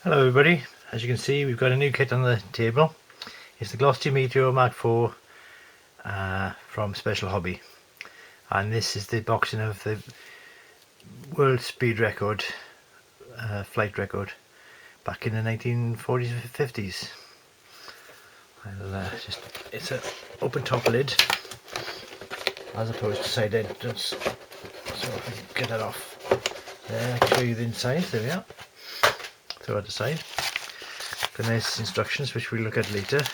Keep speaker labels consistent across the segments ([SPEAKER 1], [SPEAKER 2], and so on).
[SPEAKER 1] Hello everybody, as you can see we've got a new kit on the table. It's the Gloster Meteor Mk.4 from Special Hobby, and this is the boxing of the world speed record, flight record back in the 1940s and 50s. It's an open top lid as opposed to side entrance, so if I can get that off there, I can show you the inside. There we are. Throw it aside. Got nice instructions which we'll look at later.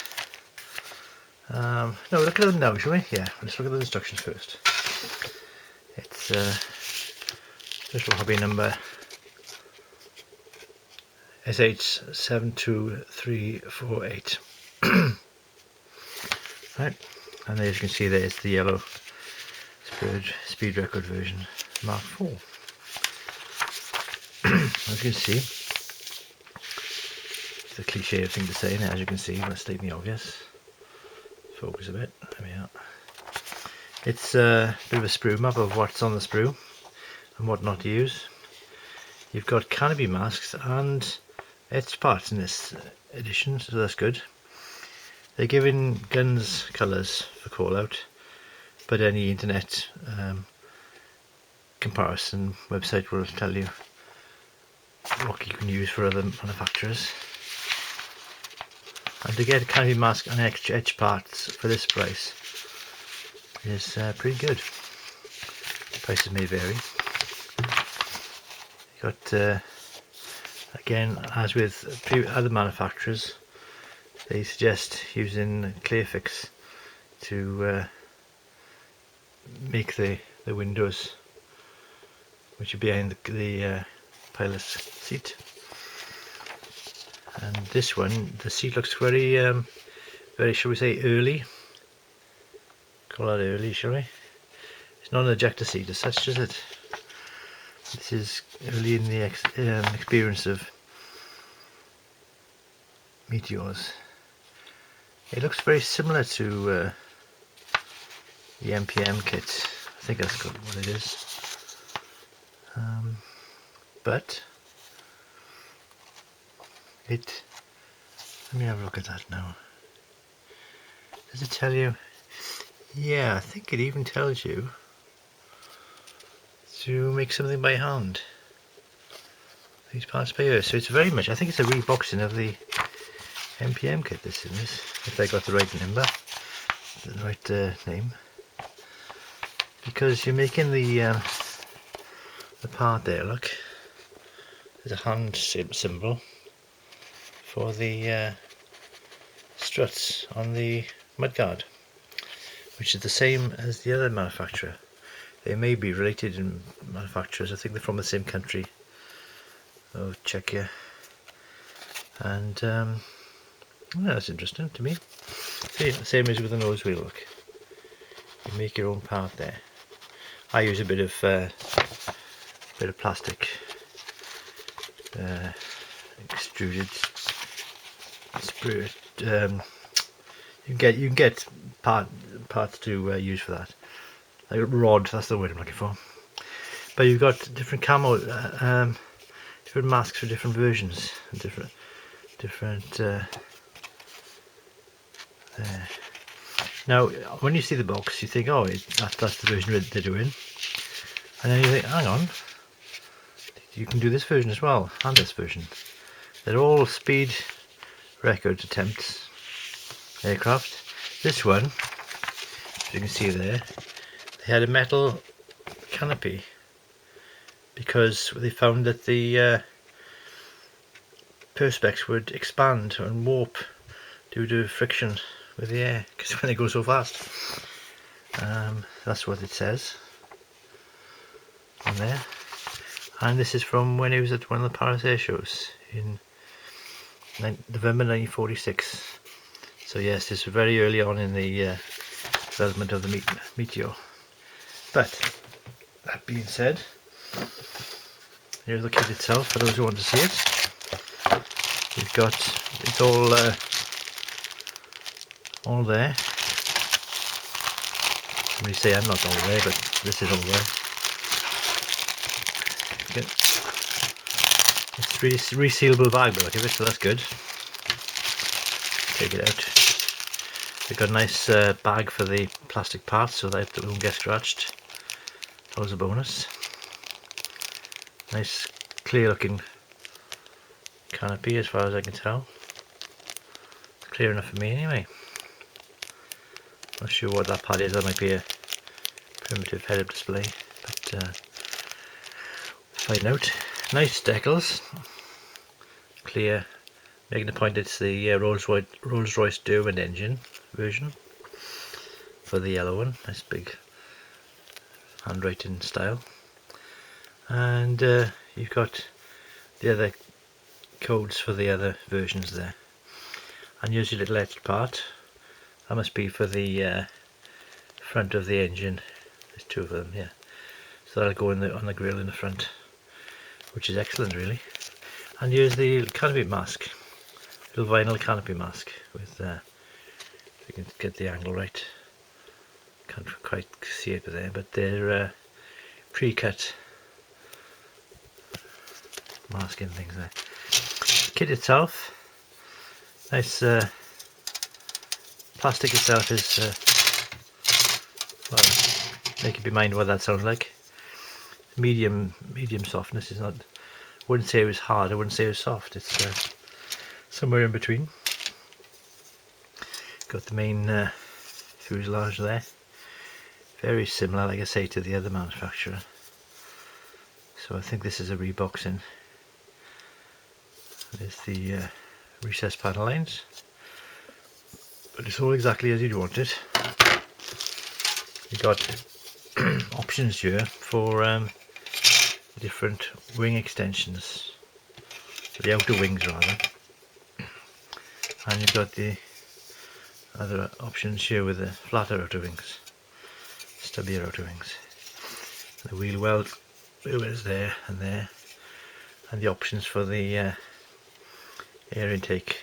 [SPEAKER 1] No, look at them now, shall we? Yeah, let's look at the instructions first. It's Special Hobby number SH72348. Right, and as you can see there is the yellow speed record version Mark 4. As you can see, it's a cliche thing to say, and as you can see, let's state the obvious. Focus a bit, there we are. It's a bit of a sprue map of what's on the sprue and what not to use. You've got canopy masks and etched parts in this edition, so that's good. They're giving guns colours for call out, but any internet comparison website will tell you what you can use for other manufacturers. And to get a canopy mask and extra edge parts for this price is pretty good. Prices may vary. You got again, as with other manufacturers, they suggest using Clearfix to make the windows which are behind the pilot's seat. And this one, the seat looks very, shall we say, early. Call that early, shall we? It's not an ejector seat as such, is it? This is early in the experience of Meteors. It looks very similar to the MPM kit. I think that's what it is. But let me have a look at that now. Does it tell you? Yeah, I think it even tells you to make something by hand. These parts by ear. So it's very much, I think it's a reboxing of the MPM kit this is, if I got the right number, the right name. Because you're making the part there, look. There's a hand symbol for the struts on the mudguard, which is the same as the other manufacturer. They may be related in manufacturers. I think they're from the same country. Oh, Czechia. And well, that's interesting to me. Same as with the nose wheel. Look, you make your own part there. I use a bit of plastic, extruded sprue. You can get parts to use for that. Like rod, that's the word I'm looking for. But you've got different camo, different masks for different versions, and different. There. Now, when you see the box, you think, oh, that's the version they're doing, and then you think, hang on, you can do this version as well, and this version. They're all speed record attempts aircraft. This one, as you can see there, they had a metal canopy because they found that the perspex would expand and warp due to friction with the air, because when they go so fast. That's what it says on there. And this is from when he was at one of the Paris air shows in November 1946. So yes, this was very early on in the development of the Meteor. But that being said, here's the kit itself for those who want to see it. We've got, it's all there. Somebody say I'm not all there, but this is all there. It's resealable bag by the look of it, so that's good. Take it out. They've got a nice bag for the plastic parts so that it won't get scratched. That was a bonus. Nice clear looking canopy as far as I can tell. Clear enough for me anyway. Not sure what that pad is, that might be a primitive head-up display, but find out. Nice decals. Clear, making the point it's the Rolls-Royce Derwent engine version for the yellow one. Nice big handwriting style. And you've got the other codes for the other versions there. And here's your little etched part. That must be for the front of the engine. There's two of them, yeah. So that'll go in on the grille in the front, which is excellent really. And here's the canopy mask, little vinyl canopy mask with, if you can get the angle right, can't quite see it there, but they're pre-cut masking things there. Kit itself, nice plastic itself is, well, make up your mind what that sounds like. Medium softness. Is not, wouldn't say it was hard, I wouldn't say it was soft, it's somewhere in between. Got the main fuselage there, very similar like I say to the other manufacturer, so I think this is a reboxing. There's the recessed panel lines, but it's all exactly as you'd want it. You've got options here for different wing extensions, the outer wings rather, and you've got the other options here with the flatter outer wings, stubbier outer wings. The wheel well is there, and the options for the air intake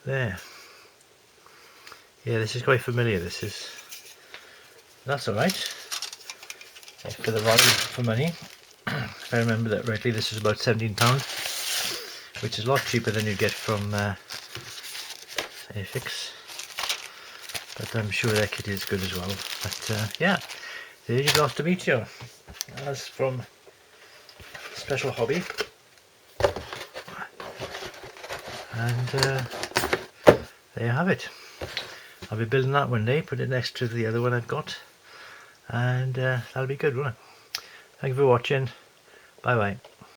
[SPEAKER 1] there. Yeah, this is quite familiar. That's alright. For the value for money, if I remember that rightly, this is about £17, which is a lot cheaper than you get from Airfix, but I'm sure their kit is good as well. But yeah, there's your Gloster Meteor. That's from Special Hobby, and there you have it. I'll be building that one day, put it next to the other one I've got, and that'll be good, won't it? Thank you for watching. Bye bye.